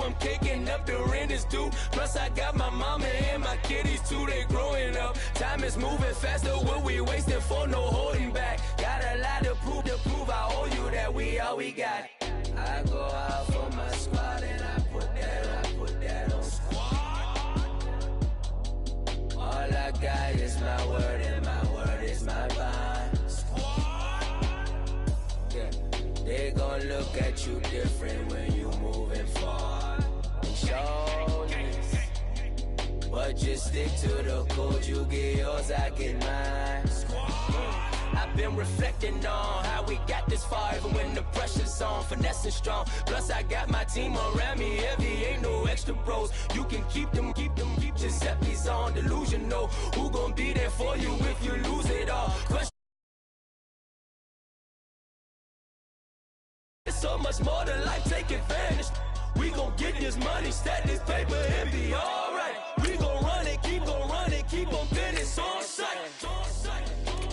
I'm kicking up the rent is due. Plus I got my mama and my kiddies too, they growing up. Time is moving faster, what we wasting for, no holding back. Got a lot to prove, I owe you that we all we got. I go out for my squad and I put that on squad. All I got is my word and my word is my bond. Yeah, they gon' look at you different when you moving forward. And shoulders, but just stick to the code. You get yours, I get mine. I've been reflecting on how we got this far, even when the pressure's on, finesse is strong. Plus I got my team around me heavy, ain't no extra bros. You can keep them, Giuseppe's on delusional. Who gon' be there for you if you lose it all? There's so much more to life, take advantage. We gon' get this money, stack this paper and be alright. We gon' run it, keep on business on sight.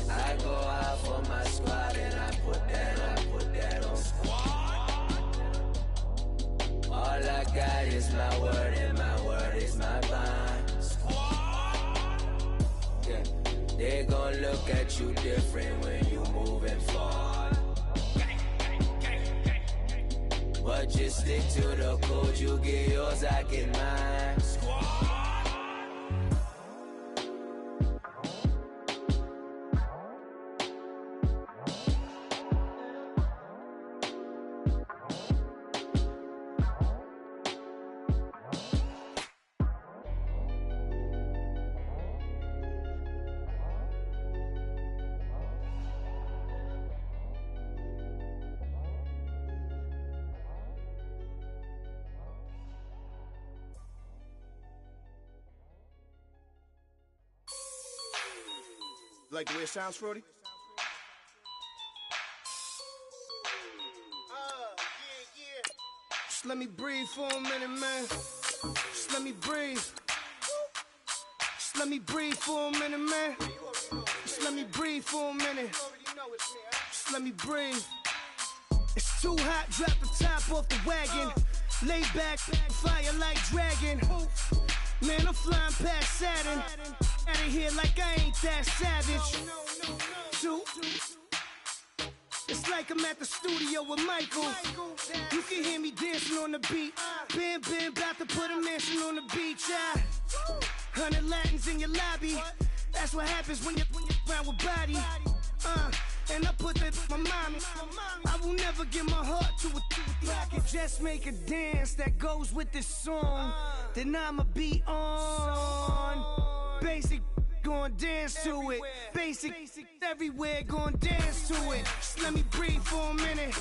I go out for my squad and I put that on squad. All I got is my word and my word is my bond. Squad. Yeah, they gon' look at you different when you moving forward. But just stick to the code, you get yours, I get mine. Squad. Like the way it sounds, Frody? Yeah. Just let me breathe for a minute, man. Just let me breathe. Just let me breathe for a minute, man. Just let me breathe for a minute. Just let me breathe. It's too hot, drop the top off the wagon. Lay back, fire like dragon. Man, I'm flying past Saturn. Out of here like I ain't that savage. Two. It's like I'm at the studio with Michael. You can hear me dancing on the beat. Ben, about to put a mansion on the beach. 100 Latins in your lobby. That's what happens when you're around with body. And I put that in my mommy. I will never give my heart to a I can just make a dance that goes with this song. Then I'ma be on. Basic, gon' dance to it. Basic, everywhere, gon' dance to it. Just let me breathe for a minute.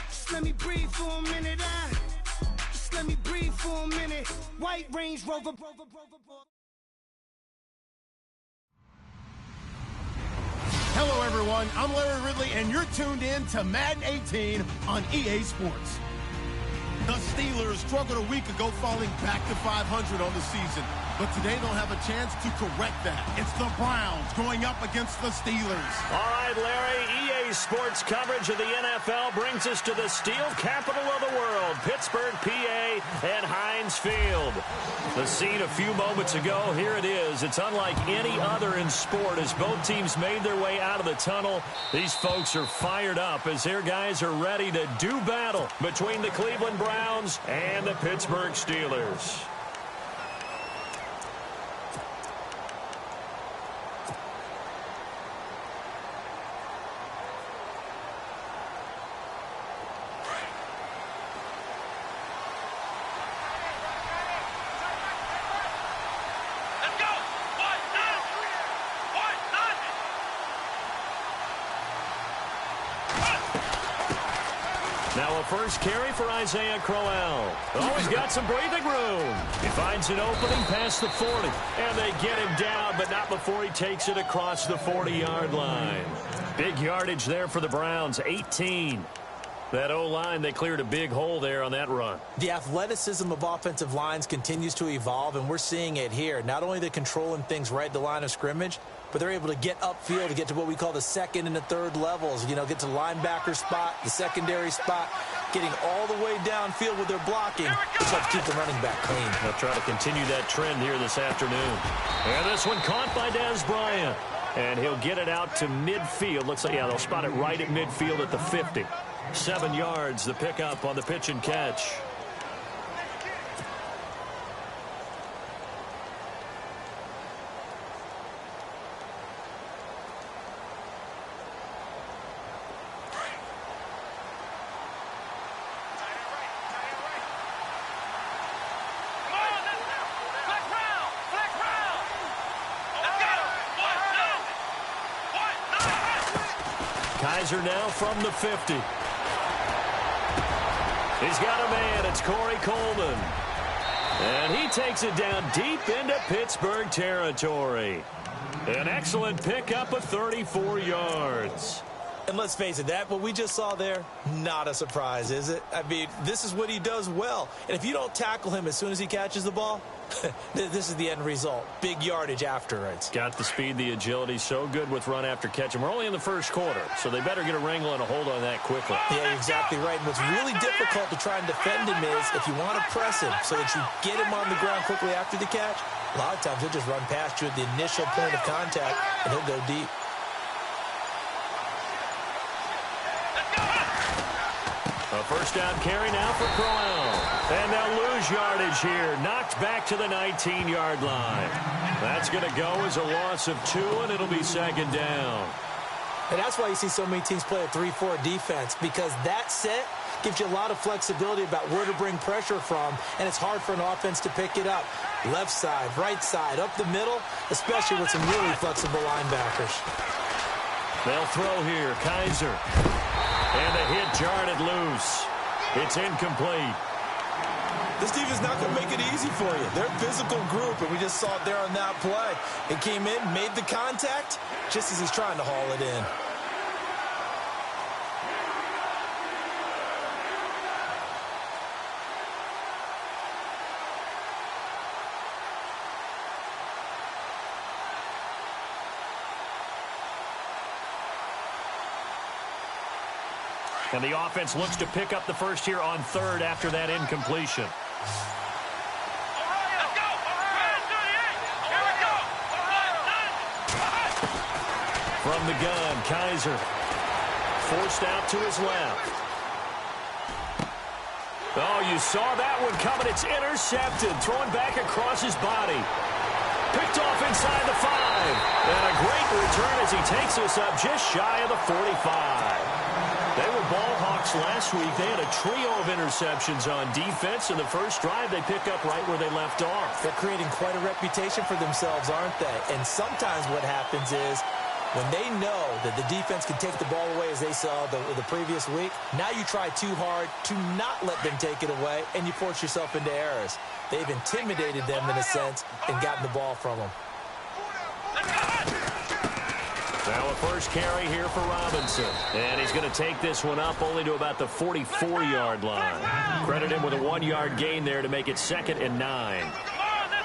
Just let me breathe for a minute. Just let me breathe for a minute. White Range Rover. Hello, everyone. I'm Larry Ridley, and you're tuned in to Madden 18 on EA Sports. The Steelers struggled a week ago, falling back to 500 on the season. But today they'll have a chance to correct that. It's the Browns going up against the Steelers. All right, Larry, EA Sports coverage of the NFL brings us to the steel capital of the world, Pittsburgh, PA, and Heinz Field. The scene a few moments ago, here it is. It's unlike any other in sport as both teams made their way out of the tunnel. These folks are fired up as their guys are ready to do battle between the Cleveland Browns and the Pittsburgh Steelers. Now a first carry for Isaiah Crowell. Oh, he's got some breathing room. He finds an opening past the 40. And they get him down, but not before he takes it across the 40-yard line. Big yardage there for the Browns, 18. That O-line, they cleared a big hole there on that run. The athleticism of offensive lines continues to evolve, and we're seeing it here. Not only they're controlling things right at the line of scrimmage, but they're able to get upfield to get to what we call the second and the third levels. You know, get to the linebacker spot, the secondary spot. getting all the way downfield with their blocking. Just have to keep the running back clean. They'll try to continue that trend here this afternoon. And this one caught by Dez Bryant. And he'll get it out to midfield. Looks like, yeah, they'll spot it right at midfield at the 50. 7 yards, the pickup on the pitch and catch. Kizer now from the 50. He's got a man. It's Corey Coleman. And he takes it down deep into Pittsburgh territory. An excellent pickup of 34 yards. And let's face it, what we just saw there, not a surprise, is it? I mean, this is what he does well. And if you don't tackle him as soon as he catches the ball, this is the end result. Big yardage afterwards. Got the speed, the agility, so good with run after catch. And we're only in the first quarter, so they better get a wrangle and a hold on that quickly. Yeah, you're exactly right. And what's really difficult to try and defend him is if you want to press him so that you get him on the ground quickly after the catch, a lot of times he'll just run past you at the initial point of contact, and he'll go deep. A first down carry now for Crowell. And they'll lose yardage here. Knocked back to the 19-yard line. That's going to go as a loss of 2, and it'll be second down. And that's why you see so many teams play a 3-4 defense, because that set gives you a lot of flexibility about where to bring pressure from, and it's hard for an offense to pick it up. Left side, right side, up the middle, especially with some really flexible linebackers. They'll throw here. Kizer. And the hit jarred it loose. It's incomplete. This defense is not going to make it easy for you. They're a physical group, and we just saw it there on that play. It came in, made the contact, just as he's trying to haul it in. And the offense looks to pick up the first here on 3rd after that incompletion. From the gun, Kizer. Forced out to his left. Oh, you saw that one coming. It's intercepted. Thrown back across his body. Picked off inside the 5. And a great return as he takes us up just shy of the 45. They were ball hawks last week. They had a trio of interceptions on defense. In the first drive, they pick up right where they left off. They're creating quite a reputation for themselves, aren't they? And sometimes what happens is when they know that the defense can take the ball away, as they saw the previous week, now you try too hard to not let them take it away, and you force yourself into errors. They've intimidated them in a sense and gotten the ball from them. Now a first carry here for Robinson. And he's going to take this one up only to about the 44-yard line. Credit him with a 1-yard gain there to make it 2nd and 9.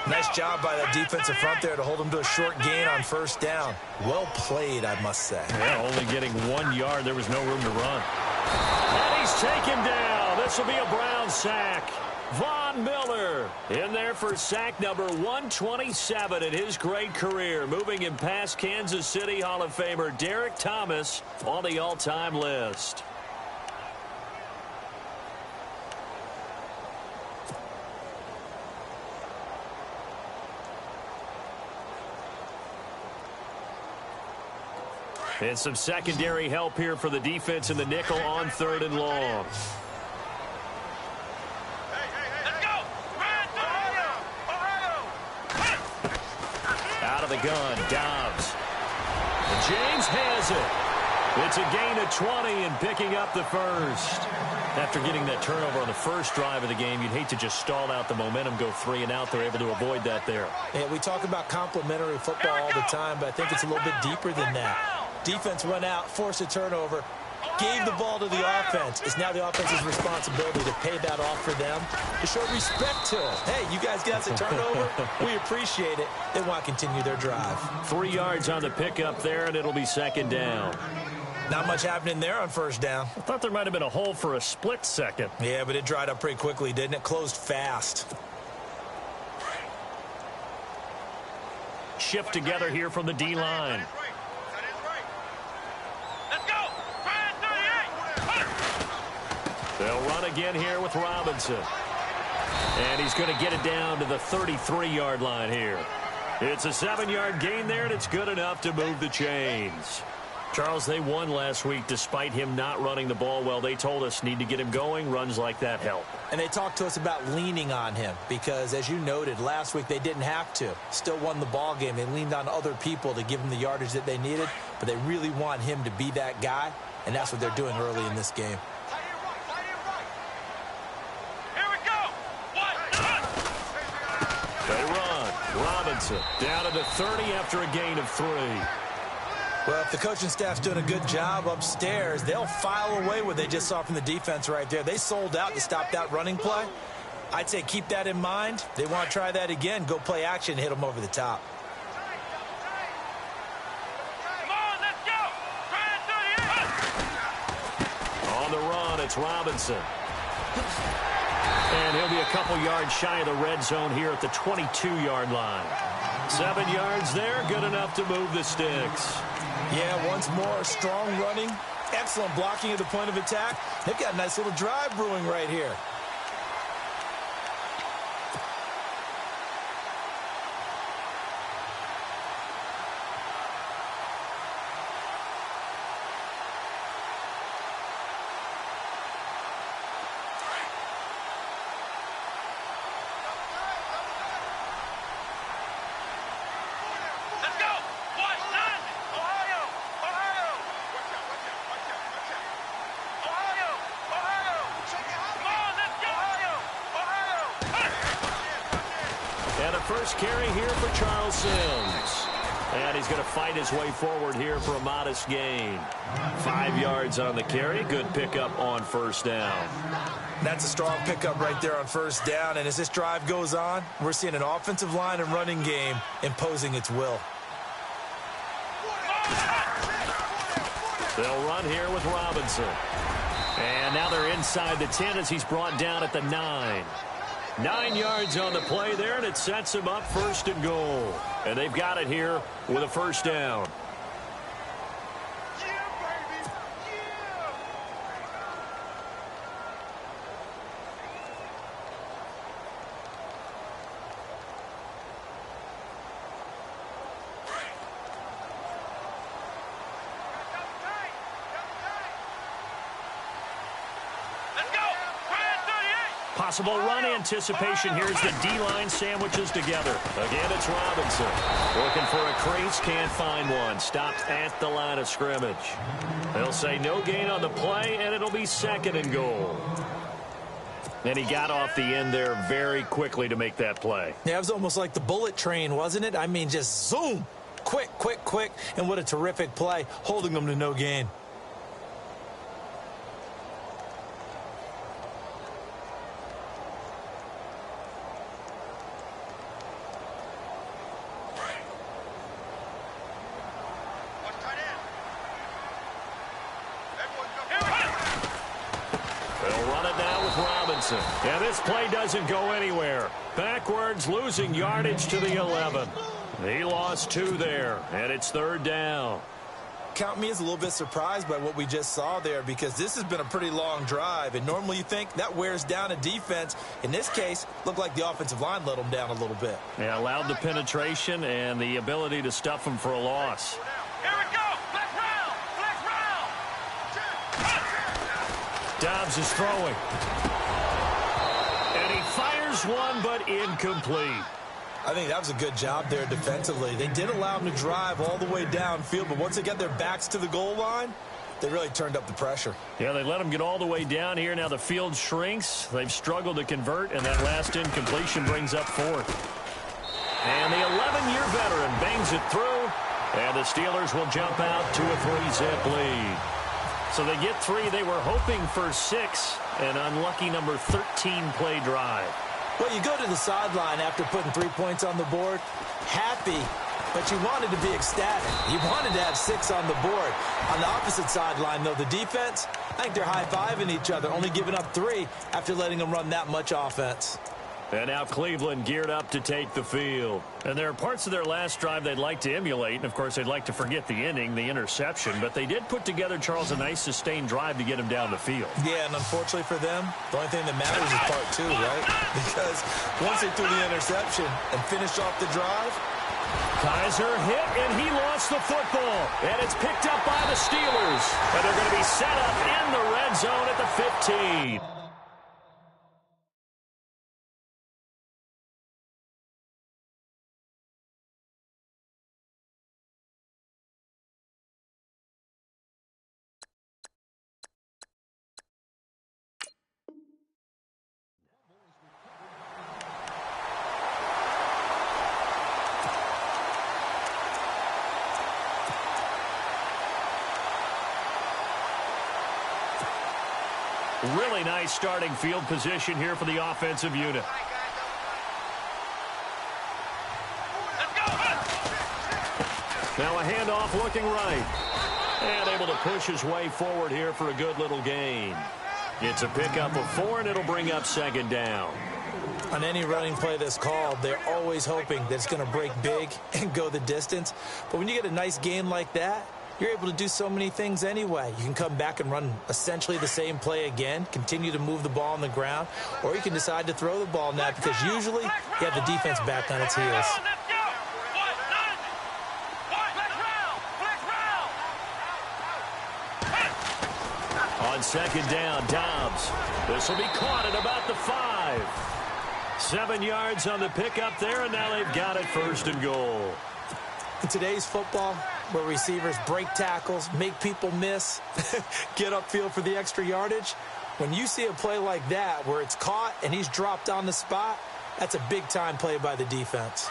Nice job by that defensive front there to hold him to a short gain on first down. Well played, I must say. Yeah, only getting 1 yard. There was no room to run. And he's taken down. This will be a Brown sack. Von Miller in there for sack number 127 in his great career. Moving him past Kansas City Hall of Famer Derek Thomas on the all-time list. And some secondary help here for the defense in the nickel on 3rd and long. Out of the gun, Dobbs. And James has it. It's a gain of 20 and picking up the first. After getting that turnover on the first drive of the game, you'd hate to just stall out the momentum, go 3 and out. They're able to avoid that there. Yeah, we talk about complementary football all the time, but I think it's a little bit deeper than that. Defense went out, forced a turnover, gave the ball to the offense. It's now the offense's responsibility to pay that off for them, to show respect to them. Hey, you guys got the turnover. We appreciate it. They want to continue their drive. 3 yards on the pickup there, and it'll be 2nd down. Not much happening there on first down. I thought there might have been a hole for a split second. Yeah, but it dried up pretty quickly, didn't it? Closed fast. Shift together here from the D-line. Let's go! They'll run again here with Robinson. And he's going to get it down to the 33-yard line here. It's a 7-yard gain there, and it's good enough to move the chains. Charles, they won last week despite him not running the ball well. They told us need to get him going. Runs like that help. And they talked to us about leaning on him because, as you noted, last week they didn't have to. Still won the ball game. They leaned on other people to give them the yardage that they needed, but they really want him to be that guy, and that's what they're doing early in this game. Here we go! They run. Robinson down to the 30 after a gain of 3. Well, if the coaching staff's doing a good job upstairs, they'll file away what they just saw from the defense right there. They sold out to stop that running play. I'd say keep that in mind. They want to try that again. Go play action, hit them over the top. Come on, let's go! On the run, it's Robinson. And he'll be a couple yards shy of the red zone here at the 22-yard line. 7 yards there, good enough to move the sticks. Yeah, once more, strong running, excellent blocking at the point of attack. They've got a nice little drive brewing right here. First carry here for Charles Sims. And he's going to fight his way forward here for a modest gain. 5 yards on the carry. Good pickup on first down. That's a strong pickup right there on first down. And as this drive goes on, we're seeing an offensive line and running game imposing its will. They'll run here with Robinson. And now they're inside the 10 as he's brought down at the 9. 9 yards on the play there, and it sets him up first and goal. And they've got it here with a first down. Possible run anticipation. Here's the D-line sandwiches together. Again, it's Robinson. Looking for a crease, can't find one. Stopped at the line of scrimmage. They'll say no gain on the play, and it'll be second and goal. And he got off the end there very quickly to make that play. Yeah, it was almost like the bullet train, wasn't it? I mean, just zoom. Quick, quick, quick. And what a terrific play, holding them to no gain. Yeah, this play doesn't go anywhere. Backwards, losing yardage to the 11. He lost 2 there, and it's third down. Count me as a little bit surprised by what we just saw there because this has been a pretty long drive, and normally you think that wears down a defense. In this case, looked like the offensive line let them down a little bit. Yeah, allowed the penetration and the ability to stuff them for a loss. Here we go! Flex round! Flex round! Dobbs is throwing. And he fires one, but incomplete. I think that was a good job there defensively. They did allow him to drive all the way downfield, but once they got their backs to the goal line, they really turned up the pressure. Yeah, they let him get all the way down here. Now the field shrinks. They've struggled to convert, and that last incompletion brings up 4th. And the 11-year veteran bangs it through, and the Steelers will jump out to a 3-zip lead. So they get 3. They were hoping for 6, an unlucky number 13 play drive. Well, you go to the sideline after putting 3 points on the board, happy But you wanted to be ecstatic. You wanted to have 6 on the board. On the opposite sideline, though, the defense, I think they're high-fiving each other, only giving up 3 after letting them run that much offense. And now Cleveland geared up to take the field. And there are parts of their last drive they'd like to emulate. And, of course, they'd like to forget the inning, the interception. But they did put together, Charles, a nice sustained drive to get him down the field. Yeah, and unfortunately for them, the only thing that matters is part 2, right? Because once they threw the interception and finished off the drive, Kizer hit, and he lost the football. And it's picked up by the Steelers. And they're going to be set up in the red zone at the 15. Really nice starting field position here for the offensive unit. Now a handoff looking right. And able to push his way forward here for a good little gain. It's a pickup of 4, and it'll bring up 2nd down. On any running play that's called, they're always hoping that it's going to break big and go the distance. But when you get a nice gain like that, you're able to do so many things anyway. You can come back and run essentially the same play again, continue to move the ball on the ground, or you can decide to throw the ball now because usually you have the defense back on its heels. On 2nd down, Dobbs. This will be caught at about the 5. 7 yards on the pickup there, and now they've got it 1st and goal. In today's football, where receivers break tackles, make people miss, get upfield for the extra yardage, when you see a play like that where it's caught and he's dropped on the spot, that's a big-time play by the defense.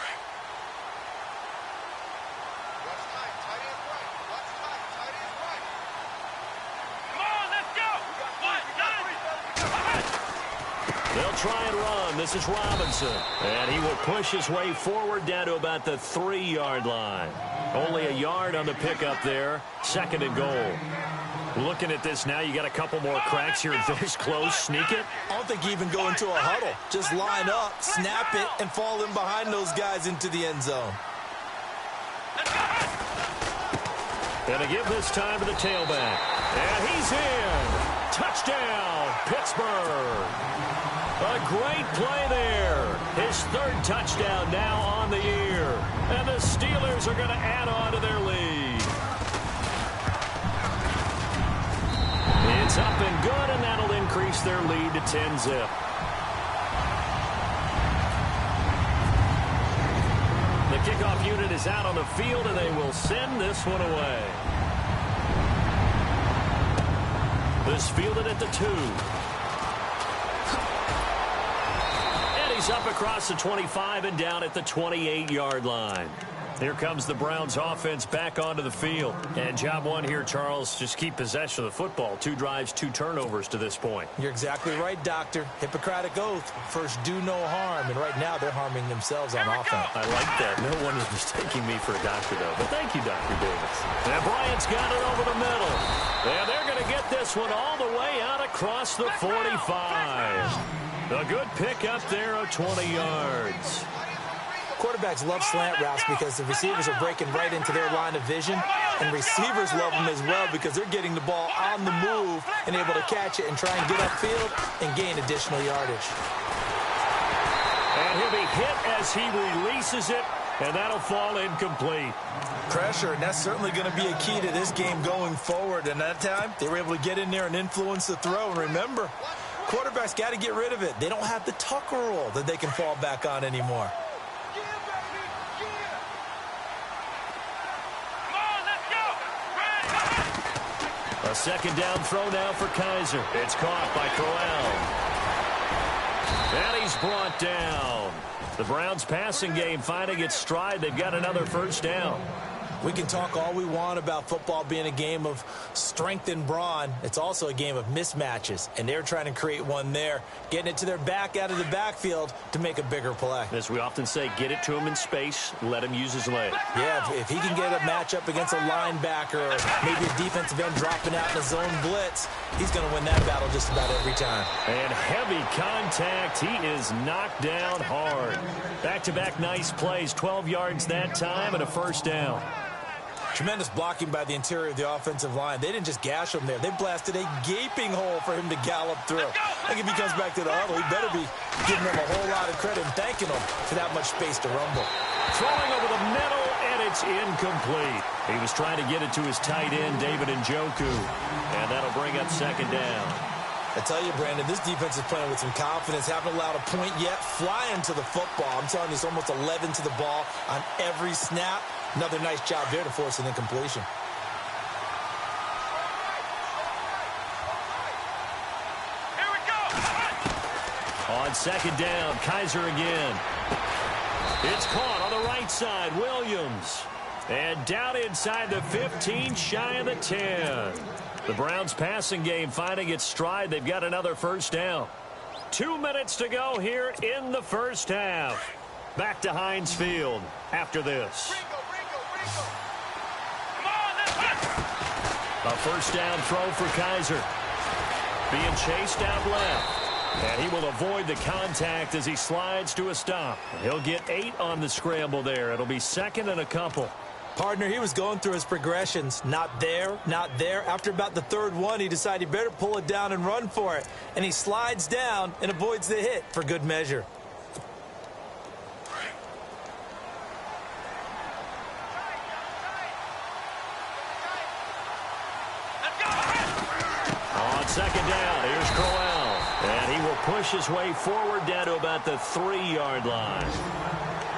They'll try and run. This is Robinson. And he will push his way forward down to about the 3-yard line. Only a yard on the pickup there. 2nd and goal. Looking at this now, you got a couple more cracks here. This close, sneak it. I don't think you even go into a huddle. Just line up, snap it, and fall in behind those guys into the end zone. Gonna give this time to the tailback. And he's in. Touchdown, Pittsburgh. A great play there. His 3rd touchdown now on the year. And the Steelers are going to add on to their lead. It's up and good, and that'll increase their lead to 10-zip. The kickoff unit is out on the field, and they will send this one away. This fielded at the 2. He's up across the 25 and down at the 28-yard line. Here comes the Browns offense back onto the field. And job 1 here, Charles, just keep possession of the football. 2 drives, 2 turnovers to this point. You're exactly right, Doctor. Hippocratic oath. First, do no harm. And right now, they're harming themselves on offense. I like that. No one is mistaking me for a doctor, though. But thank you, Dr. Davis. And Bryant's got it over the middle. And they're going to get this one all the way out across the 45. A good pickup there of 20 yards. Quarterbacks love slant routes because the receivers are breaking right into their line of vision, and receivers love them as well because they're getting the ball on the move and able to catch it and try and get upfield and gain additional yardage. And he'll be hit as he releases it, and that'll fall incomplete. Pressure, and that's certainly going to be a key to this game going forward. And that time, they were able to get in there and influence the throw. And remember, quarterbacks got to get rid of it. They don't have the Tucker rule that they can fall back on anymore. A 2nd down throw now for Kizer. It's caught by Crowell. And he's brought down. The Browns passing game finding its stride. They've got another 1st down. We can talk all we want about football being a game of strength and brawn. It's also a game of mismatches, and they're trying to create one there, getting it to their back out of the backfield to make a bigger play. As we often say, get it to him in space, let him use his leg. Yeah, if he can get a matchup against a linebacker or maybe a defensive end dropping out in a zone blitz, he's going to win that battle just about every time. And heavy contact. He is knocked down hard. Back-to-back nice plays, 12 yards that time and a first down. Tremendous blocking by the interior of the offensive line. They didn't just gash him there. They blasted a gaping hole for him to gallop through. I think if he comes back to the huddle, he better be giving them a whole lot of credit and thanking them for that much space to rumble. Throwing over the middle, and it's incomplete. He was trying to get it to his tight end, David Njoku, and that'll bring up second down. I tell you, Brandon, this defense is playing with some confidence. Haven't allowed a point yet. Flying to the football. I'm telling you, it's almost 11 to the ball on every snap. Another nice job there to force an incompletion. Here we go. On second down, Kaiser again. It's caught on the right side, Williams. And down inside the 15, shy of the 10. The Browns passing game finding its stride. They've got another first down. 2 minutes to go here in the first half. Back to Heinz Field after this. A first down throw for Kaiser. Being chased out left. And he will avoid the contact as he slides to a stop. He'll get 8 on the scramble there. It'll be second and a couple. Partner, he was going through his progressions. Not there, not there. After about the third one, he decided he better pull it down and run for it. And he slides down and avoids the hit for good measure. On second down, here's Crowell. And he will push his way forward down to about the 3-yard line.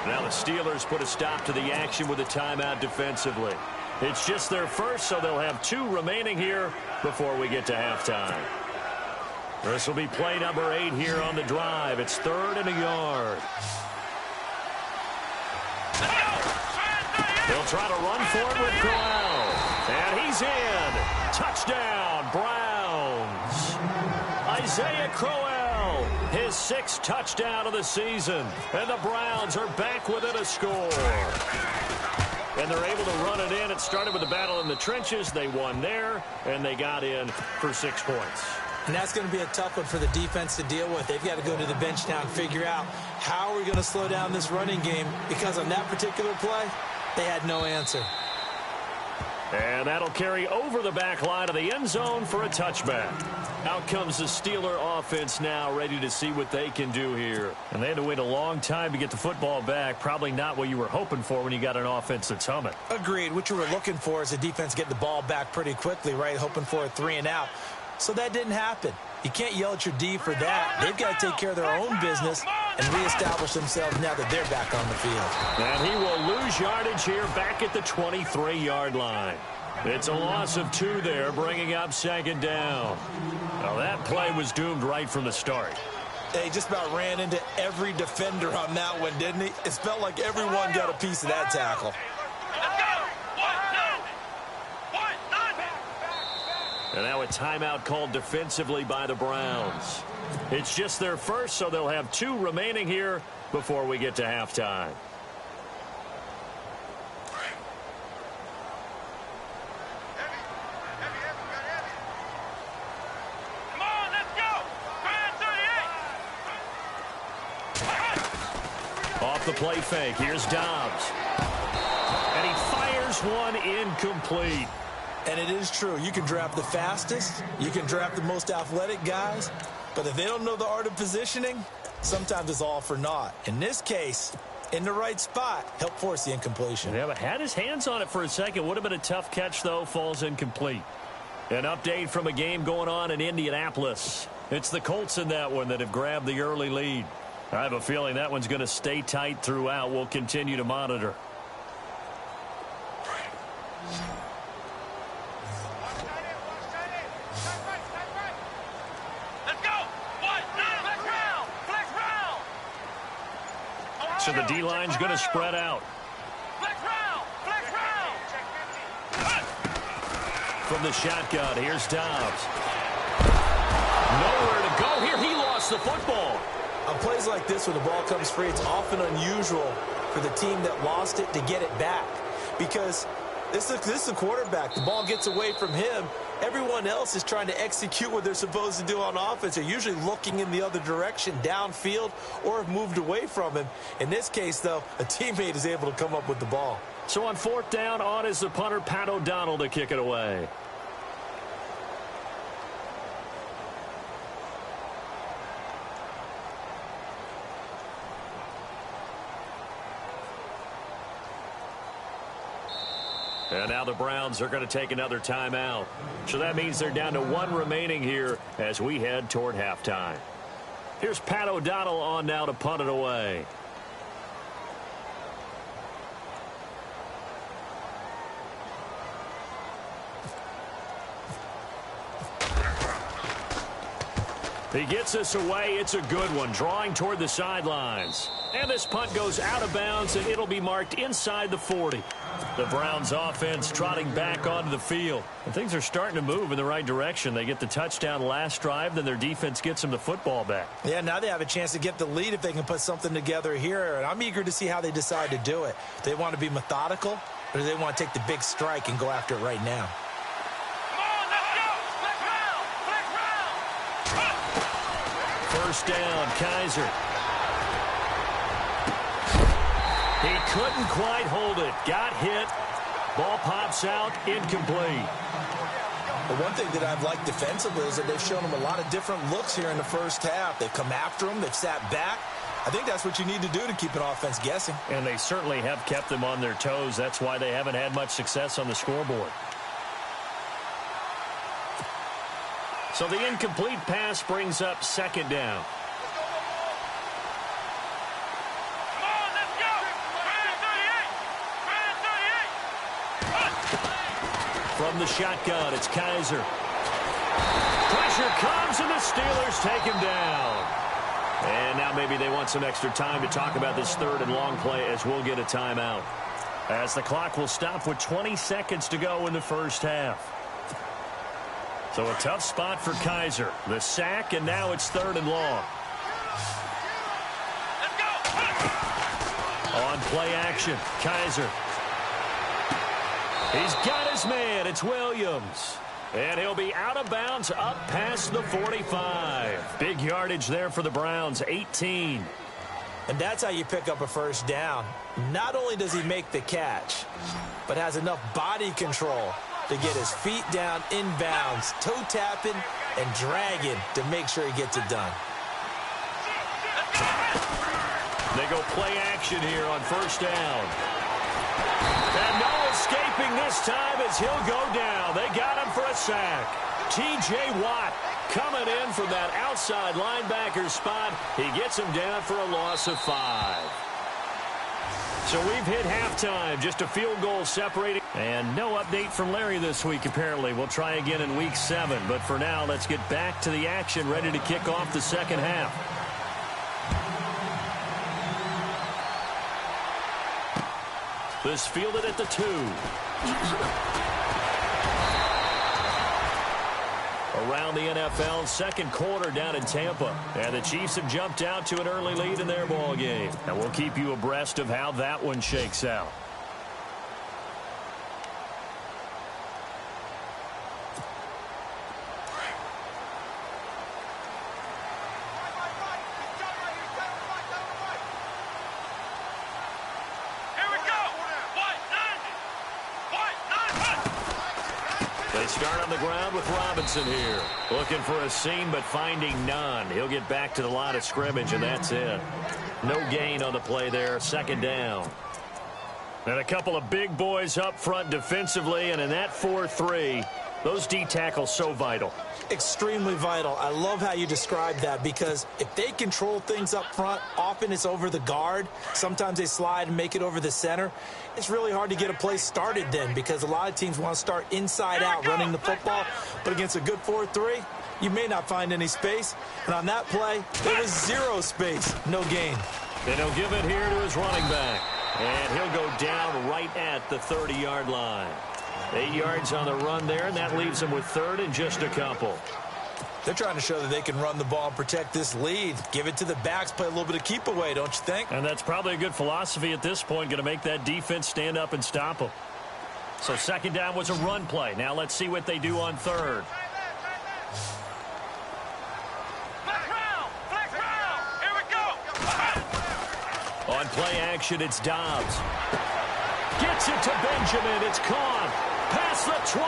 Now the Steelers put a stop to the action with a timeout defensively. It's just their first, so they'll have 2 remaining here before we get to halftime. This will be play number 8 here on the drive. It's 3rd and a yard. They'll try to run for it with Crowell. And he's in. Touchdown, Browns. Isaiah Crowell, his 6th touchdown of the season. And the Browns are back within a score. And they're able to run it in. It started with a battle in the trenches. They won there, and they got in for 6 points. And that's going to be a tough one for the defense to deal with. They've got to go to the bench now and figure out how are we going to slow down this running game, because on that particular play, they had no answer. And that'll carry over the back line of the end zone for a touchback. Out comes the Steeler offense now, ready to see what they can do here. And they had to wait a long time to get the football back. Probably not what you were hoping for when you got an offense that's humming. Agreed. What you were looking for is the defense get the ball back pretty quickly, right? Hoping for a 3 and out. So that didn't happen. You can't yell at your D for that. They've got to take care of their own business and reestablish themselves now that they're back on the field. And he will lose yardage here back at the 23-yard line. It's a loss of 2 there, bringing up second down. Now that play was doomed right from the start. They just about ran into every defender on that one, didn't he? It felt like everyone got a piece of that tackle. And now a timeout called defensively by the Browns. It's just their first, so they'll have 2 remaining here before we get to halftime. Come on, let's go. Off the play fake, here's Dobbs. And he fires one incomplete. And it is true. You can draft the fastest. You can draft the most athletic guys. But if they don't know the art of positioning, sometimes it's all for naught. In this case, in the right spot, help force the incompletion. Yeah, but had his hands on it for a second. Would have been a tough catch, though. Falls incomplete. An update from a game going on in Indianapolis. It's the Colts in that one that have grabbed the early lead. I have a feeling that one's going to stay tight throughout. We'll continue to monitor. So the D-line's going to spread out. Flex round. from the shotgun. Here's Dobbs. Nowhere to go here. He lost the football. On plays like this, when the ball comes free, it's often unusual for the team that lost it to get it back. Because this is a quarterback. The ball gets away from him. Everyone else is trying to execute what they're supposed to do on offense. They're usually looking in the other direction, downfield, or have moved away from him. In this case, though, a teammate is able to come up with the ball. So on 4th down, on is the punter, Pat O'Donnell, to kick it away. And now the Browns are going to take another timeout. So that means they're down to 1 remaining here as we head toward halftime. Here's Pat O'Donnell on now to punt it away. He gets us away. It's a good one, drawing toward the sidelines. And this punt goes out of bounds, and it'll be marked inside the 40. The Browns offense trotting back onto the field. And things are starting to move in the right direction. They get the touchdown last drive, then their defense gets them the football back. Yeah, now they have a chance to get the lead if they can put something together here. And I'm eager to see how they decide to do it. Do they want to be methodical, or do they want to take the big strike and go after it right now? First down, Kaiser. He couldn't quite hold it. Got hit. Ball pops out, incomplete. The one thing that I've liked defensively is that they've shown them a lot of different looks here in the first half. They've come after them. They've sat back. I think that's what you need to do to keep an offense guessing. And they certainly have kept them on their toes. That's why they haven't had much success on the scoreboard. So the incomplete pass brings up 2nd down. From the shotgun, it's Kaiser. Pressure comes, and the Steelers take him down. And now maybe they want some extra time to talk about this 3rd and long play as we'll get a timeout. As the clock will stop with 20 seconds to go in the first half. So a tough spot for Kaiser. The sack, and now it's 3rd and long. On play action, Kaiser. He's got his man. It's Williams. And he'll be out of bounds up past the 45. Big yardage there for the Browns, 18. And that's how you pick up a first down. Not only does he make the catch, but has enough body control to get his feet down inbounds, toe tapping and dragging to make sure he gets it done. They go play action here on first down. And no escaping this time as he'll go down. They got him for a sack. T.J. Watt coming in from that outside linebacker spot. He gets him down for a loss of 5. So we've hit halftime, just a field goal separating. And no update from Larry this week, apparently. We'll try again in week 7. But for now, let's get back to the action, ready to kick off the second half. This fielded at the 2. Around the NFL, second quarter down in Tampa. And the Chiefs have jumped out to an early lead in their ball game. And we'll keep you abreast of how that one shakes out. Start on the ground with Robinson here. Looking for a seam, but finding none. He'll get back to the line of scrimmage, and that's it. No gain on the play there. Second down. And a couple of big boys up front defensively, and in that 4-3, those D tackles so vital. Extremely vital. I love how you described that, because if they control things up front, often it's over the guard. Sometimes they slide and make it over the center. It's really hard to get a play started then, because a lot of teams want to start inside out running the football. But against a good 4-3, you may not find any space. And on that play, there was 0 space, no gain. Then he'll give it here to his running back. And he'll go down right at the 30-yard line. 8 yards on the run there, and that leaves them with third and just a couple. They're trying to show that they can run the ball and protect this lead. Give it to the backs, play a little bit of keep away, don't you think? And that's probably a good philosophy at this point, going to make that defense stand up and stop them. So second down was a run play. Now let's see what they do on third. Here we go. On play action, it's Dobbs. Gets it to Benjamin. It's caught. Past the 20.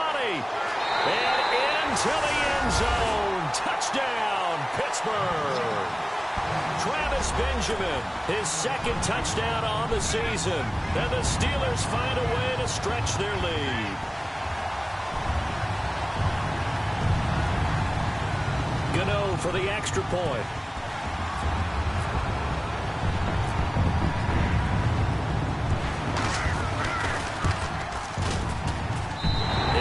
And into the end zone. Touchdown, Pittsburgh. Travis Benjamin, his second touchdown on the season. And the Steelers find a way to stretch their lead. Gano for the extra point.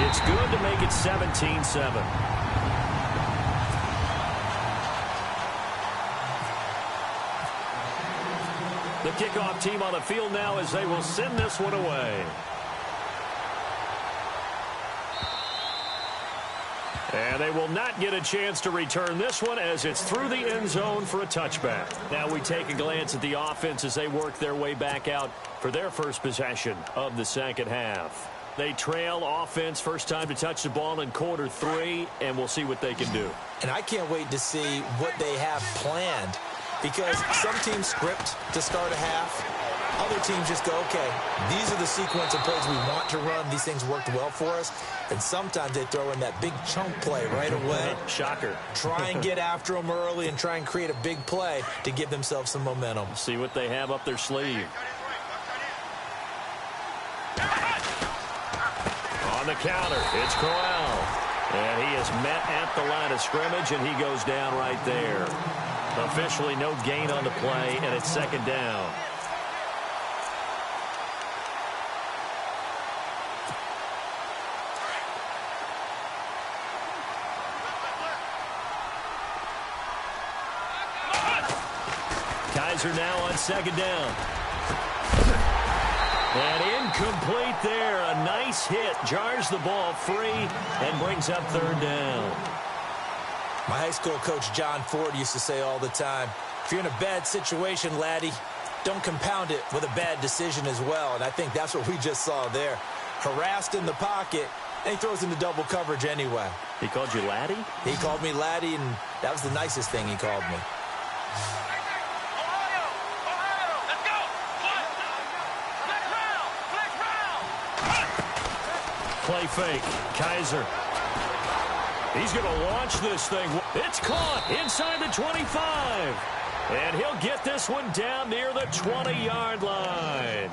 It's good to make it 17-7. The kickoff team on the field now as they will send this one away. And they will not get a chance to return this one as it's through the end zone for a touchback. Now we take a glance at the offense as they work their way back out for their first possession of the second half. They trail offense, first time to touch the ball in quarter 3, and we'll see what they can do. And I can't wait to see what they have planned, because some teams script to start a half. Other teams just go, okay, these are the sequence of plays we want to run. These things worked well for us. And sometimes they throw in that big chunk play right away. Shocker. Try and get after them early and try and create a big play to give themselves some momentum. See what they have up their sleeve. On the counter, it's Corral. And he is met at the line of scrimmage, and he goes down right there. Officially no gain on the play, and it's second down. Kaiser now on second down. And incomplete there. A nice hit. Jars the ball free and brings up third down. My high school coach, John Ford, used to say all the time, if you're in a bad situation, laddie, don't compound it with a bad decision as well. And I think that's what we just saw there. Harassed in the pocket, and he throws into double coverage anyway. He called you laddie? He called me laddie, and that was the nicest thing he called me. Play fake. Kaiser. He's going to launch this thing. It's caught inside the 25. And he'll get this one down near the 20-yard line.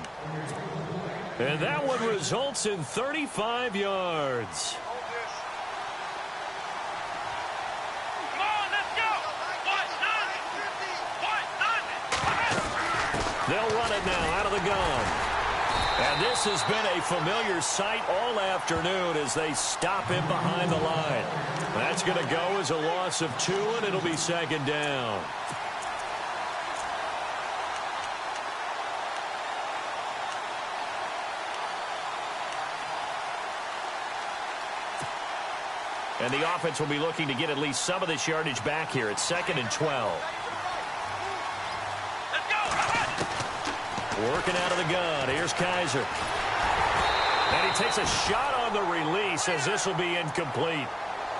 And that one results in 35 yards. Come on, let's go. They'll run it now out of the gun. And this has been a familiar sight all afternoon as they stop him behind the line. That's going to go as a loss of 2, and it'll be second down. And the offense will be looking to get at least some of this yardage back here. It's 2nd and 12. Working out of the gun. Here's Kaiser. And he takes a shot on the release as this will be incomplete.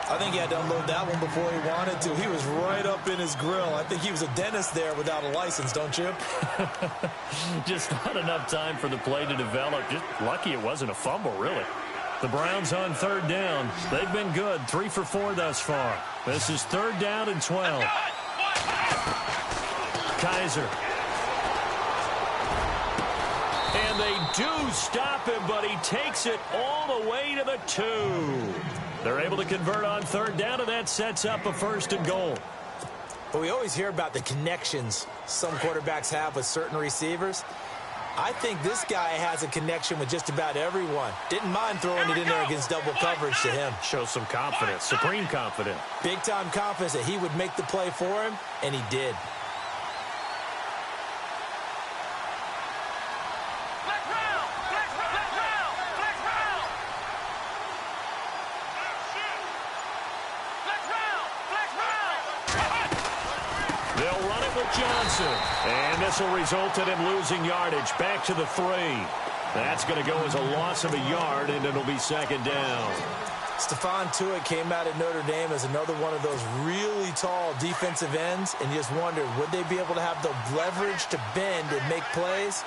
I think he had to unload that one before he wanted to. He was right up in his grill. I think he was a dentist there without a license, don't you? Just not enough time for the play to develop. Just lucky it wasn't a fumble, really. The Browns on third down. They've been good. 3 for 4 thus far. This is 3rd down and 12. Kaiser. And they do stop him, but he takes it all the way to the 2. They're able to convert on third down, and that sets up a 1st and goal. But we always hear about the connections some quarterbacks have with certain receivers. I think this guy has a connection with just about everyone. Didn't mind throwing it in there against double coverage to him. Shows some confidence, supreme confidence. Big-time confidence that he would make the play for him, and he did. Robinson. And this will result in him losing yardage. Back to the 3. That's going to go as a loss of a yard, and it'll be second down. Stephon Tuitt came out at Notre Dame as another one of those really tall defensive ends, and you just wondered, would they be able to have the leverage to bend and make plays?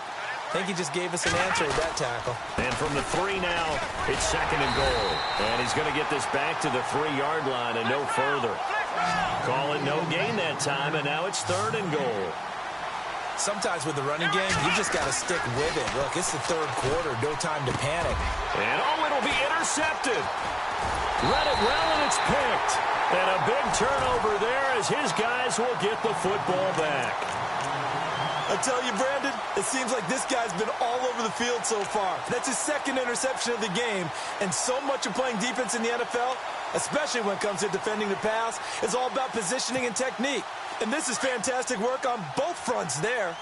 I think he just gave us an answer with that tackle. And from the 3 now, it's second and goal. And he's going to get this back to the 3-yard line and no further. Call it no gain that time, and now it's third and goal. Sometimes with the running game, you just got to stick with it. Look, it's the third quarter, no time to panic. And it'll be intercepted. Read it well, and it's picked. And a big turnover there as his guys will get the football back. I tell you, Brandon, it seems like this guy's been all over the field so far. That's his second interception of the game. And so much of playing defense in the NFL, especially when it comes to defending the pass, is all about positioning and technique. And this is fantastic work on both fronts there.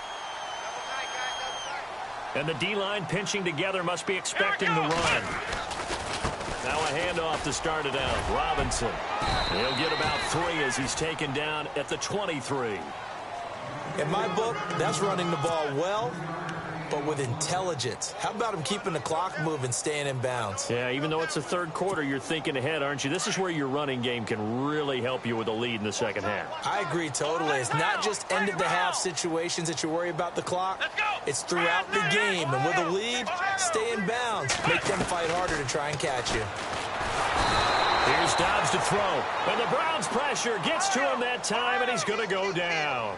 And the D-line pinching together must be expecting the run. Now a handoff to start it out. Robinson. He'll get about 3 as he's taken down at the 23. In my book, that's running the ball well, but with intelligence. How about him keeping the clock moving, staying in bounds? Yeah, even though it's the third quarter, you're thinking ahead, aren't you? This is where your running game can really help you with a lead in the second half. I agree totally. It's not just end-of-the-half situations that you worry about the clock. It's throughout the game. And with a lead, stay in bounds. Make them fight harder to try and catch you. Here's Dobbs to throw. And the Browns' pressure gets to him that time, and he's going to go down.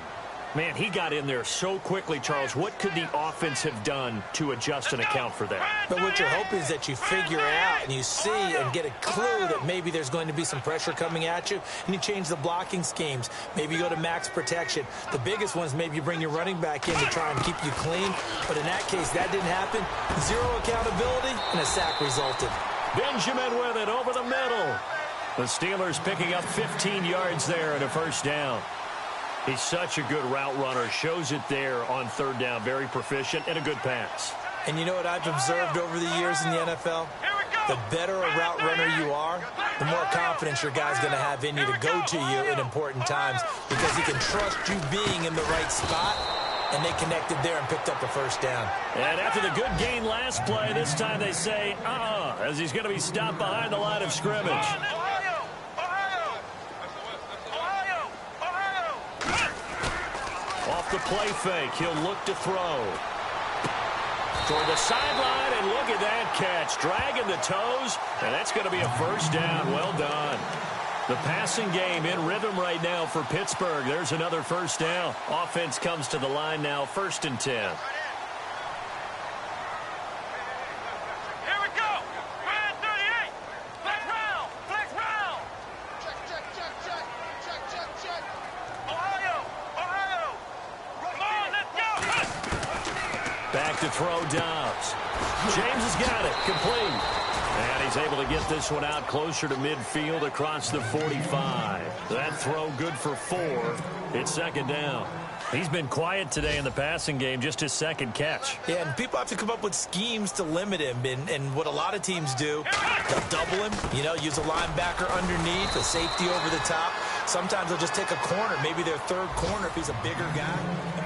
Man, he got in there so quickly, Charles. What could the offense have done to adjust and account for that? But what you're hoping is that you figure out and you see and get a clue that maybe there's going to be some pressure coming at you, and you change the blocking schemes. Maybe you go to max protection. The biggest one is maybe you bring your running back in to try and keep you clean. But in that case, that didn't happen. Zero accountability, and a sack resulted. Benjamin with it over the middle. The Steelers picking up 15 yards there and a first down. He's such a good route runner. Shows it there on third down. Very proficient and a good pass. And you know what I've observed over the years in the NFL? The better a route runner you are, the more confidence your guy's going to have in you to go to you in important times because he can trust you being in the right spot, and they connected there and picked up the first down. And after the good gain last play, this time they say, as he's going to be stopped behind the line of scrimmage. Off the play fake, he'll look to throw. Toward the sideline, and look at that catch. Dragging the toes, and that's going to be a first down. Well done. The passing game in rhythm right now for Pittsburgh. There's another first down. Offense comes to the line now, 1st and 10. Back to throw Dobbs. James has got it. Complete. And he's able to get this one out closer to midfield across the 45. That throw good for 4. It's second down. He's been quiet today in the passing game, just his second catch. Yeah, and people have to come up with schemes to limit him. And what a lot of teams do, they'll double him, use a linebacker underneath, a safety over the top. Sometimes they'll just take a corner, maybe their third corner if he's a bigger guy.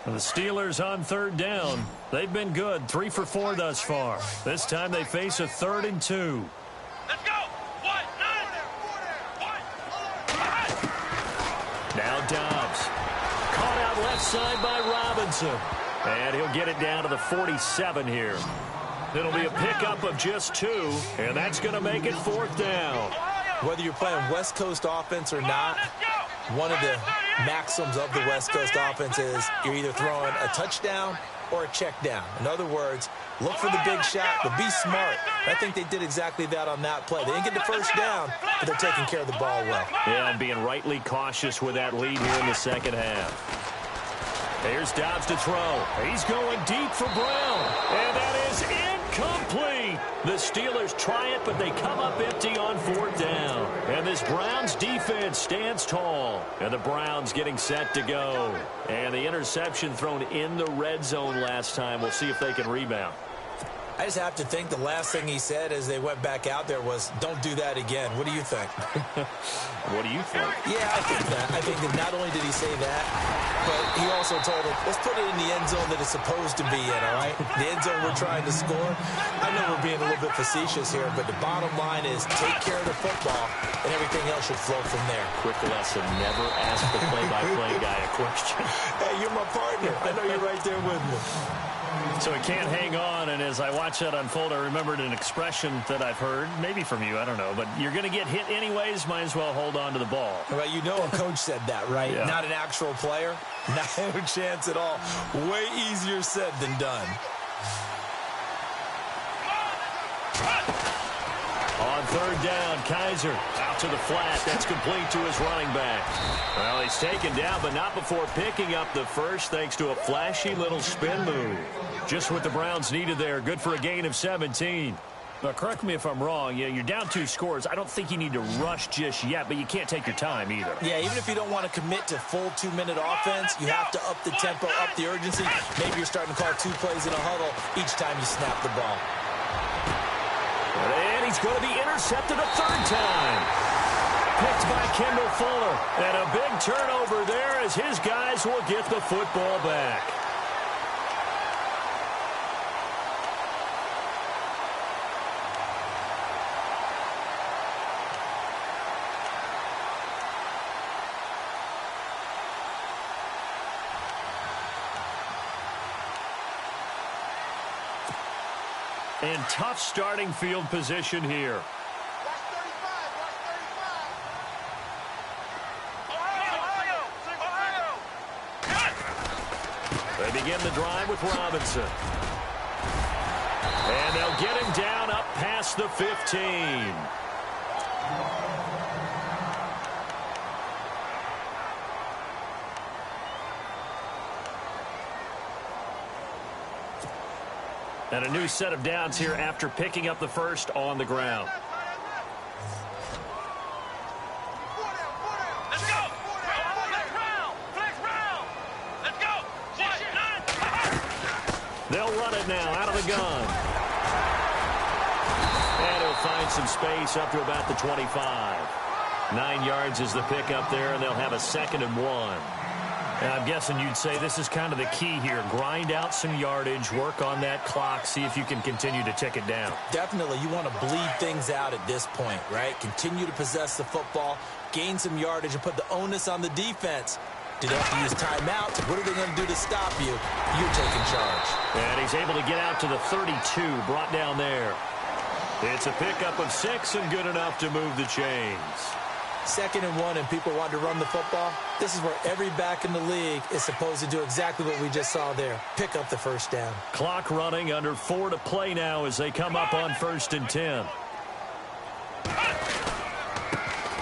The Steelers on third down. They've been good, 3 for 4 thus far. This time they face a 3rd and 2. Let's go. Now Dobbs. Caught out left side by Robinson. And he'll get it down to the 47 here. It'll be a pickup of just 2, and that's going to make it 4th down. Whether you're playing West Coast offense or not, one of the maxims of the West Coast offense is you're either throwing a touchdown or a check down. In other words, look for the big shot, but be smart. I think they did exactly that on that play. They didn't get the first down, but they're taking care of the ball well. Yeah, and being rightly cautious with that lead here in the second half. Here's Dobbs to throw. He's going deep for Brown, and that is Complete. The Steelers try it, but they come up empty on 4th down. And this Browns defense stands tall. And the Browns getting set to go. And the interception thrown in the red zone last time. We'll see if they can rebound. I just have to think the last thing he said as they went back out there was, don't do that again. What do you think? What do you think? Yeah, I think that. I think that not only did he say that, but he also told him, let's put it in the end zone that it's supposed to be in, all right? The end zone we're trying to score. I know we're being a little bit facetious here, but the bottom line is take care of the football, and everything else should flow from there. Quick lesson, never ask the play-by-play guy a question. Hey, you're my partner. I know you're right there with me. So it can't hang on, and as I watch that unfold, I remembered an expression that I've heard, maybe from you, I don't know, but you're going to get hit anyways, might as well hold on to the ball. Well, you know a coach said that, right? Yeah. Not an actual player. No chance at all. Way easier said than done. On 3rd down, Kaiser out to the flat. That's complete to his running back. Well, he's taken down, but not before picking up the first thanks to a flashy little spin move. Just what the Browns needed there. Good for a gain of 17. Now, correct me if I'm wrong. Yeah, you're down 2 scores. I don't think you need to rush just yet, but you can't take your time either. Yeah, even if you don't want to commit to full 2-minute offense, you have to up the tempo, up the urgency. Maybe you're starting to call 2 plays in a huddle each time you snap the ball. And he's going to be intercepted a 3rd time. Picked by Kendall Fuller. And a big turnover there as his guys will get the football back. And tough starting field position here. They begin the drive with Robinson. And they'll get him down up past the 15. And a new set of downs here after picking up the first on the ground. Let's go! Flex round! Flex round! Let's go! They'll run it now out of the gun. And he'll find some space up to about the 25. 9 yards is the pickup there, and they'll have a 2nd and 1. And I'm guessing you'd say this is kind of the key here. Grind out some yardage, work on that clock, see if you can continue to tick it down. Definitely, you want to bleed things out at this point, right? Continue to possess the football, gain some yardage, and put the onus on the defense. Do they have to use timeouts? What are they going to do to stop you? You're taking charge. And he's able to get out to the 32, brought down there. It's a pickup of 6 and good enough to move the chains. 2nd and 1 and people want to run the football. This is where every back in the league is supposed to do exactly what we just saw there. Pick up the 1st down. Clock running, under 4 to play now as they come up on 1st and 10.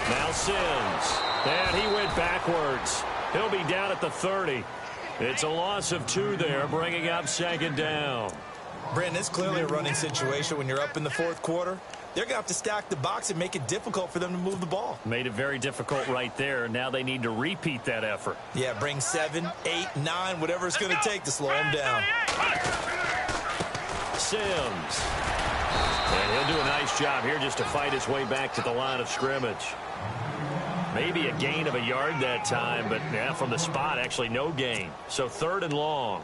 Now Sims. And he went backwards. He'll be down at the 30. It's a loss of 2 there, bringing up 2nd down. Brandon, it's clearly a running situation when you're up in the 4th quarter. They're going to have to stack the box and make it difficult for them to move the ball. Made it very difficult right there. Now they need to repeat that effort. Yeah, bring 7, 8, 9, whatever it's going to take to slow them down. Sims. And he'll do a nice job here just to fight his way back to the line of scrimmage. Maybe a gain of a yard that time, but yeah, from the spot, actually no gain. So 3rd and long.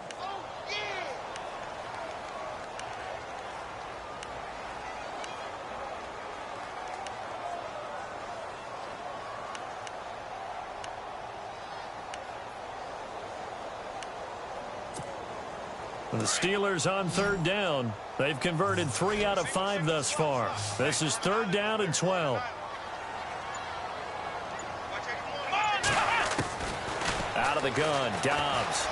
The Steelers on 3rd down. They've converted 3 out of 5 thus far. This is 3rd down and 12. Out of the gun, Dobbs.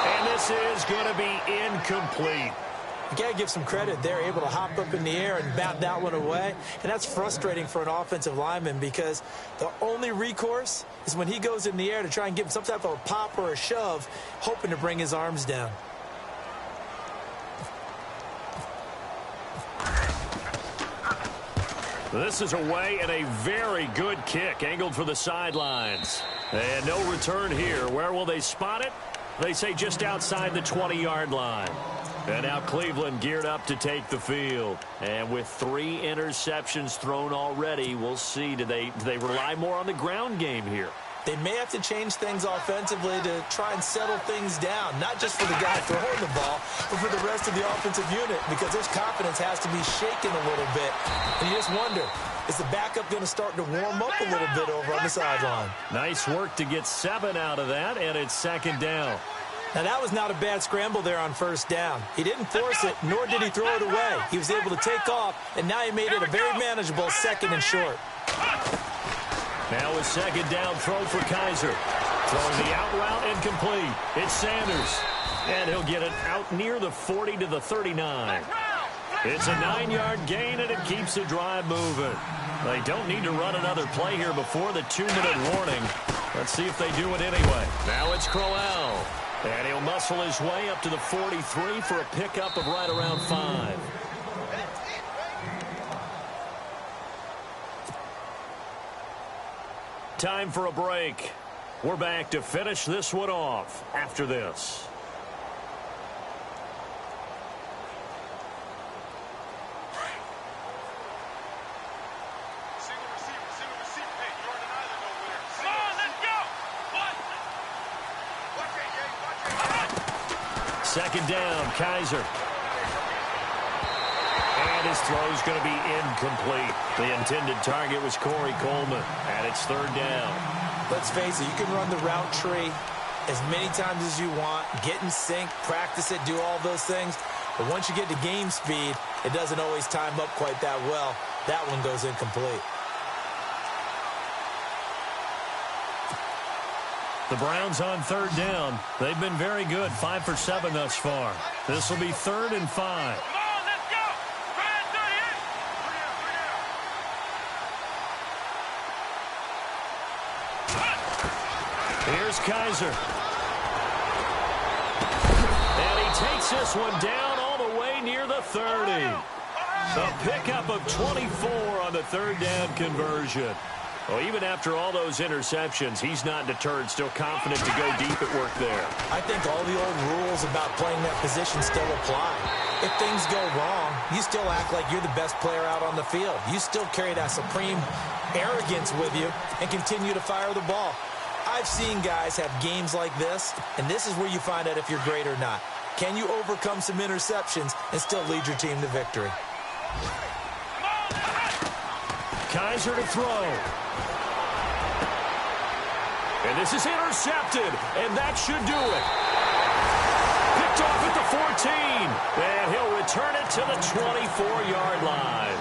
And this is going to be incomplete. You got to give some credit. They're able to hop up in the air and bat that one away. And that's frustrating for an offensive lineman because the only recourse is when he goes in the air to try and give him some type of a pop or a shove, hoping to bring his arms down. This is away and a very good kick angled for the sidelines. And no return here. Where will they spot it? They say just outside the 20-yard line. And now Cleveland geared up to take the field. And with 3 interceptions thrown already, we'll see. Do they rely more on the ground game here? They may have to change things offensively to try and settle things down, not just for the guy throwing the ball, but for the rest of the offensive unit, because his confidence has to be shaken a little bit. And you just wonder, is the backup going to start to warm up a little bit over on the sideline? Nice work to get 7 out of that, and it's second down. Now, that was not a bad scramble there on first down. He didn't force it, nor did he throw it away. He was able to take off, and now he made it a very manageable 2nd and short. Now a second down throw for Kaiser. Throwing the out route incomplete. It's Sanders. And he'll get it out near the 40 to the 39. It's a 9-yard gain, and it keeps the drive moving. They don't need to run another play here before the 2-minute warning. Let's see if they do it anyway. Now it's Crowell. And he'll muscle his way up to the 43 for a pickup of right around 5. Time for a break. We're back to finish this one off after this. Second down, Kaiser. And his throw's going to be incomplete. The intended target was Corey Coleman, and it's 3rd down. Let's face it, you can run the route tree as many times as you want, get in sync, practice it, do all those things. But once you get to game speed, it doesn't always time up quite that well. That one goes incomplete. The Browns on 3rd down. They've been very good, 5 for 7 thus far. This will be 3rd and 5. Here's Kaiser. And he takes this one down all the way near the 30. A pickup of 24 on the 3rd down conversion. Well, even after all those interceptions, he's not deterred, still confident to go deep at work there. I think all the old rules about playing that position still apply. If things go wrong, you still act like you're the best player out on the field. You still carry that supreme arrogance with you and continue to fire the ball. I've seen guys have games like this, and this is where you find out if you're great or not. Can you overcome some interceptions and still lead your team to victory? Kaiser to throw. And this is intercepted, and that should do it. Picked off at the 14, and he'll return it to the 24-yard line.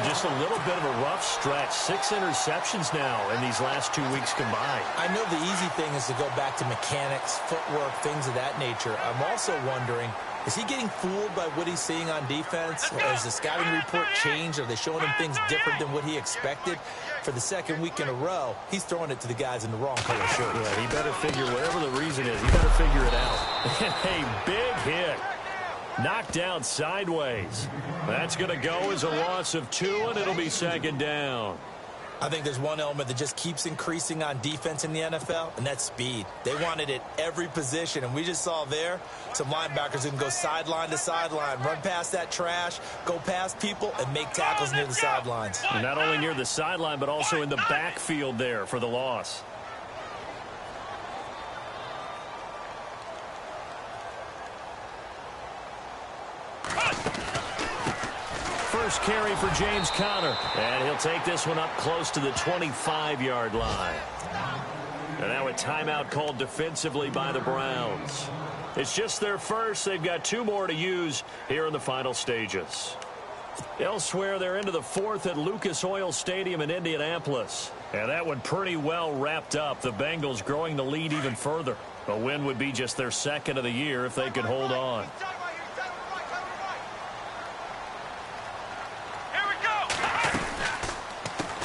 Just a little bit of a rough stretch. 6 interceptions now in these last 2 weeks combined. I know the easy thing is to go back to mechanics, footwork, things of that nature. I'm also wondering, is he getting fooled by what he's seeing on defense? Has the scouting report changed? Are they showing him things different than what he expected? For the 2nd week in a row, he's throwing it to the guys in the wrong color shirt. Yeah, he better figure, whatever the reason is, he better figure it out. And a big hit. Knocked out sideways. That's going to go as a loss of 2, and it'll be 2nd down. I think there's one element that just keeps increasing on defense in the NFL, and that's speed. They want it at every position, and we just saw there some linebackers who can go sideline to sideline, run past that trash, go past people, and make tackles near the sidelines. And not only near the sideline, but also in the backfield there for the loss. First carry for James Conner. And he'll take this one up close to the 25-yard line. And now a timeout called defensively by the Browns. It's just their first. They've got 2 more to use here in the final stages. Elsewhere, they're into the 4th at Lucas Oil Stadium in Indianapolis. And that one pretty well wrapped up. The Bengals growing the lead even further. A win would be just their 2nd of the year if they could hold on.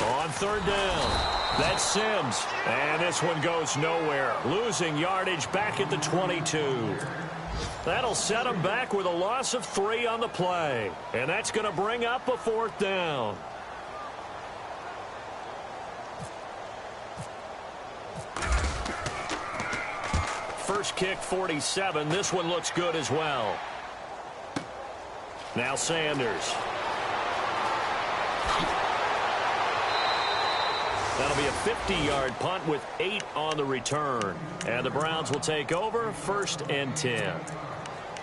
On 3rd down, that's Sims. And this one goes nowhere. Losing yardage back at the 22. That'll set them back with a loss of 3 on the play. And that's going to bring up a 4th down. first kick 47. This one looks good as well. Now Sanders. That'll be a 50-yard punt with 8 on the return. And the Browns will take over, 1st and 10.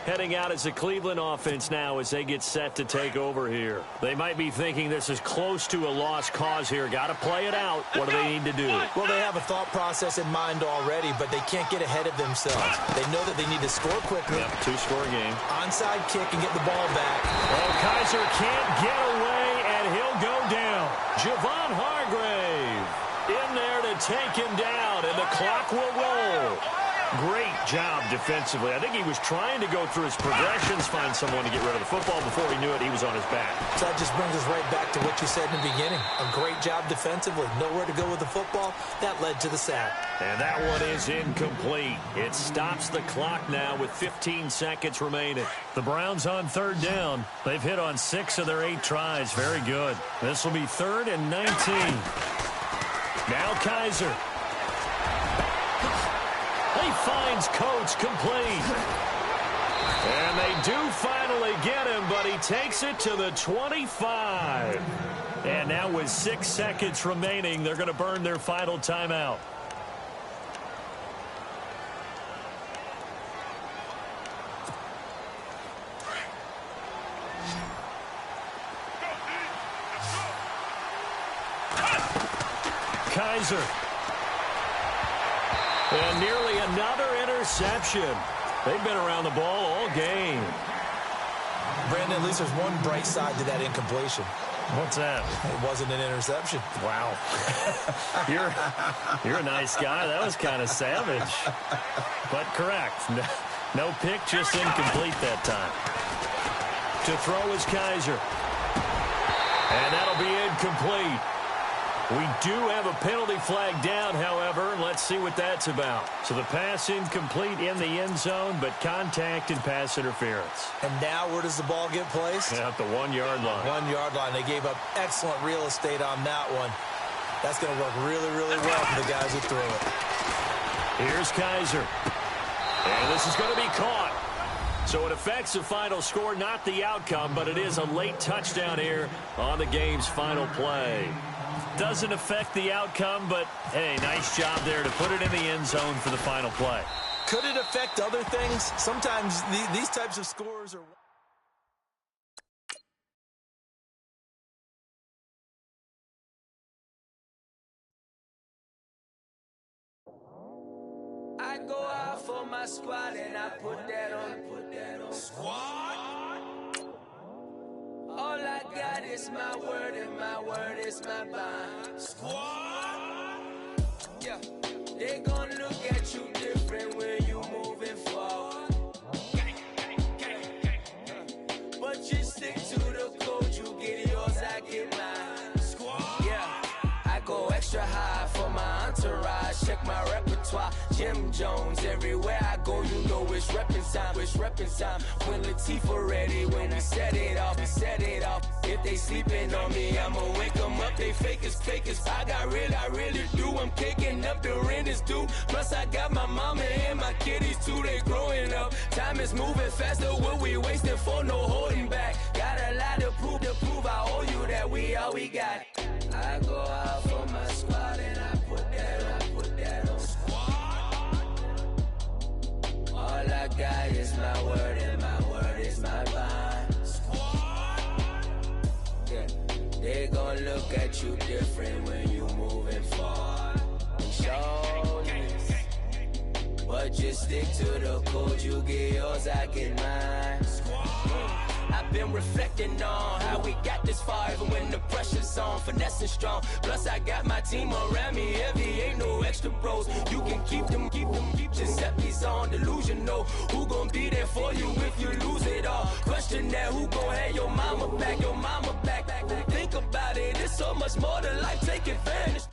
Heading out as the Cleveland offense now as they get set to take over here. They might be thinking this is close to a lost cause here. Got to play it out. What do they need to do? Well, they have a thought process in mind already, but they can't get ahead of themselves. They know that they need to score quickly. Yep, 2-score game. Onside kick and get the ball back. Oh, Kaiser can't get away, and he'll go down. Javon Hargrave in there to take him down, and the clock will roll. Great job defensively. I think he was trying to go through his progressions, find someone to get rid of the football. Before he knew it, he was on his back. So that just brings us right back to what you said in the beginning. A great job defensively. Nowhere to go with the football. That led to the sack. And that one is incomplete. It stops the clock now with 15 seconds remaining. The Browns on 3rd down. They've hit on 6 of their 8 tries. Very good. This will be 3rd and 19. Now Kaiser. He finds Coates complete. And they do finally get him, but he takes it to the 25. And now with 6 seconds remaining, they're going to burn their final timeout. Kaiser. And nearly another interception. They've been around the ball all game. Brandon, at least there's one bright side to that incompletion. What's that? It wasn't an interception. Wow. You're a nice guy. That was kind of savage. But correct. No pick, just incomplete that time. To throw is Kaiser. And that'll be incomplete. We do have a penalty flag down, however. Let's see what that's about. So the pass incomplete in the end zone, but contact and pass interference. And now where does the ball get placed? At the 1-yard line. 1-yard line. They gave up excellent real estate on that one. That's going to work really, really well for the guys who throw it. Here's Kaiser. And this is going to be caught. So it affects the final score, not the outcome, but it is a late touchdown here on the game's final play. Doesn't affect the outcome, but, hey, nice job there to put it in the end zone for the final play. Could it affect other things? Sometimes these types of scores are... I go out for my squad and I put that on. Squad? All I got is my word and my word is my bond. Squad? Yeah, they gon' look at you different when you moving forward. But you stick to the code, you get yours, I get mine. Squad? Yeah, I go extra high for my entourage. Check my repertoire, Jim Jones. Everywhere I go, you know it's reppin' time. It's reppin' time. When Latifah ready, when we set it off, we set it off. If they sleeping on me, I'ma wake them up. They fakers. I really do. I'm kicking up the rent is due. Plus I got my mama and my kiddies too. They growing up. Time is moving faster. What we wasting for? No holding back. Got a lot to prove. I owe you that we all we got. I go out for my squad and I put that on squad. All I got is my word and my word is my bond. Squad. Yeah, they gon' look at you different when you moving forward. Shoulders, but just stick to the code. You get yours, I get mine. I've been reflecting on how we got this far, even when the pressure's on, finessing strong. Plus I got my team around me heavy, ain't no extra bros. You can keep them. Giuseppe's on delusional. Who gon' be there for you if you lose it all? Question that, who gon' have your mama back? Think about it, it's so much more to life, take advantage.